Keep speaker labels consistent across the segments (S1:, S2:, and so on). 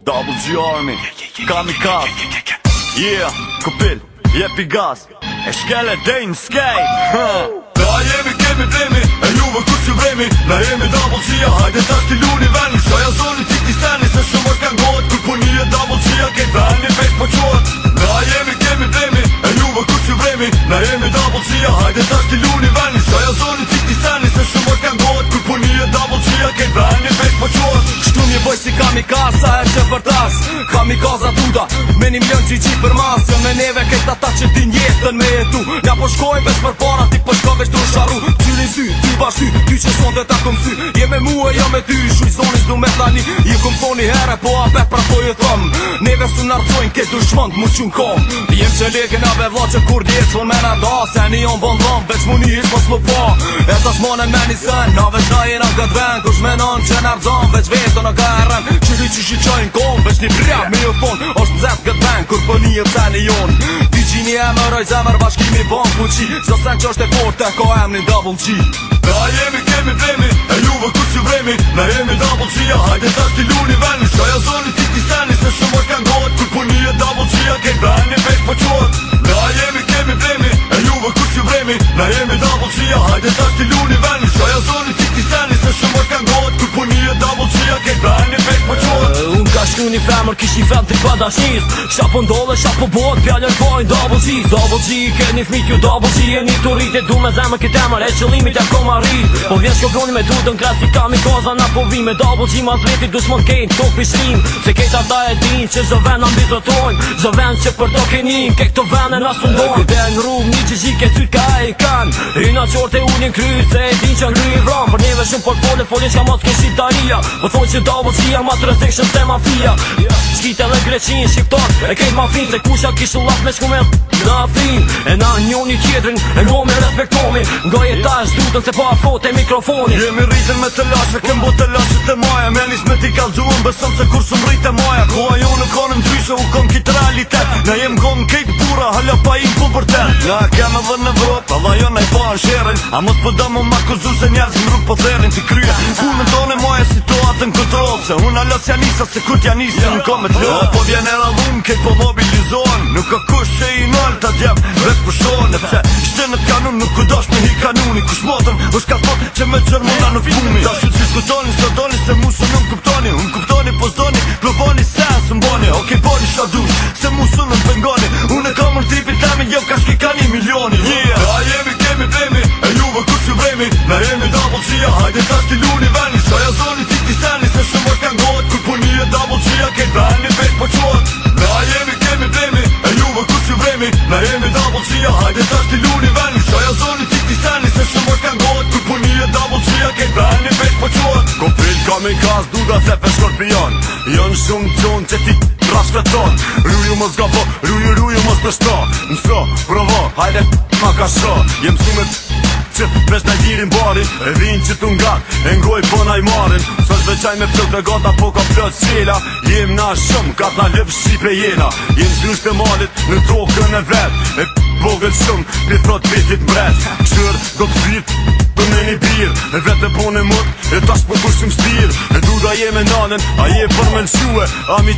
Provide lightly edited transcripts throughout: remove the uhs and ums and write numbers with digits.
S1: Double G Army Kamikaz Yeah, Kupil, jepi gas E shkele dejnë skej Na jemi kemi blemi E juve kur që vremi Na jemi Double G-a Hajde ta stiluni veni Shoja zoni ti ti steni Se shumë është kangohet Kur po një Double G-a Kej veni vesh po qohet Na jemi kemi blemi E juve kur që vremi Na jemi Double G-a Hajde ta stiluni veni Shoja zoni ti ti steni Se shumë është kangohet Kur po një Double G-a Kej veni vesh po qohet Shtu një boj si kamikaz Sa e që për tas Kamikaza tuda Me 1 milion GG për mas Jo me neve kejt ata që din jetën me jetu Nja po shkojnë vesh për para Ti po shko vesh të sharu Qylin sy, ty bashty Ty që son dhe ta kom sy Je me mu e jo me ty Shuj zonis du me tani Je kom thoni here Po ape pra po ju thëm Neve su narcojnë Ke dushmënd mu qun kom Jem që leke na be vla që kur djetë Son me në da Se një on bon dhëm Veç mu një mos më pa E ta shmonen me një sen Na veç na jena këtë ven Kush me non që nërdzon Veç veto në kërën Qyri që shqyqojnë kom Veç një brja me ju thon Oshtë nëzet këtë ven Kur për një të një jon Ty gjini e më roj zemër Bashkimi bon fuqi Zdo sen që është e forte Ko em një Double G Na jemi kemi blemi E juve kur që vremi Na jemi Double G-a Hajde ta stiluni veni Shoja zoni ti ti steni Se shumë është kangohet Kur po një Double G-a Kej veni vesh po qohet Na jemi kemi blemi E juve kur që vremi Na jemi Double G-a Hajde ta stiluni veni Shoja zoni ti ti steni Se shumë është kangohet Kur po një Double G-a Kej veni vesh po qohet Unë ka shtu një femër Kish një fem të kwa dashnis Qa po ndole, qa po bot Pjallër pojnë Double G Double G Ke një fmit ju Double G E një të rrit E du me zemë këtë emër E qëllimit e koma rrit Po vjen shkobroni me dudën Krasi kamikaza na po vi Me Double G ma zveti dushmon kejt Tok pishrim Se kejt ata e din Që zë ven ambizotojnë Zë ven që për do kenin Kejt të ven e na sundojnë Këtë e në rrug një GG ke syt ka e i kan Rina qorte ullin kry Se e din që ngry i vram Për neve shumë por folin që mos ke shqiptaria Po thonë që Double G ma të rëzikshën se mafia Shkite dhe greqin shqiptar E kejt mafin Se kusha kishu laf me shku me në afin E na njoni tjetrin E ngomi respektomi Nga jetash dutën se po afote mikrofoni Jemi rritën me të lashe Kem bo të lashe të maja Me nis me ti kalzuën Besëm se kur së mrit e maja Koha jo në konëm dryshe U kom kitë realitet Na jem kon kejt bura Hala pa im po për ten Na kem edhe në Evropë Alla jo na i pa në sherin A mos për da më makuzu Se njerës më rrug po therin Ti krya Punën tonë moje situatën kontrol Se unë alas janisa Se kut janisi Në kom e t'lo Po vjen e radhun Kejt po mobilizohen Nuk ka kush që i nol Ta djem Vesh për shone Pse ishte në kanun Nuk ku dosh me hi kanuni Kush motën është ka thot Që me qërë muna në fumi Ta shu që diskutoni Së doni se musë nuk kuptoni Unë kuptoni po zdoni Plovoni sen së mboni Okej bori sha dush Se musë nuk pengoni Unë e kam në tripin temi Jo ka shki ka 1 milioni Na jemi kemi blemi E juve kur që vremi Na jemi Double G-a Hajde ta stiluni veni Shoja zoni ti ti steni Se shumë është kangohet Kur po një Double G-a Kej veni vesh po qohet Na jemi kemi blemi E juve kur që vremi Na jemi Double G-a Hajde ta stiluni veni Shoja zoni ti ti steni Se shumë është kangohet Kur po një Double G-a Kej veni vesh po qohet Kopil kamikaz duda se fe skorpion Jon shumë qonë që ti rashveton Ruju mos gabo, ruju mos përshto Mëso, provo, hajde ma ka sho Jem sumet që vesh na gjirin barin E vin që t'u ngat, e ngoj po na i marin Së shveqaj me plët dhe gata po ka plët qela Jem na shumë, kat na lëp shqipe jena Jem zrysht e malit në tokën e vet E vogël shumë, pi thot vitit mbret Këshër, do t'zit, do me një bir E vet e pone mut, e tash po kushim stir E du da je me nanen, a je për me lëshue A mi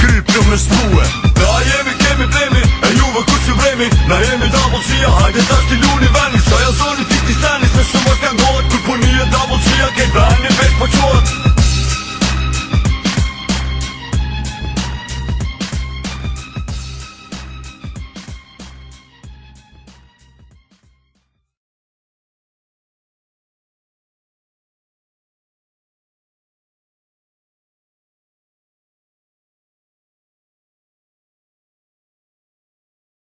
S1: kry për me shpue Na jemi kemi blemi, e juve kur që vremi Na jemi Double G-a, hajde ta stiluni veni Shoja zoni ti ti steni Se shumë është kangohet Kur po një Double G-a Kej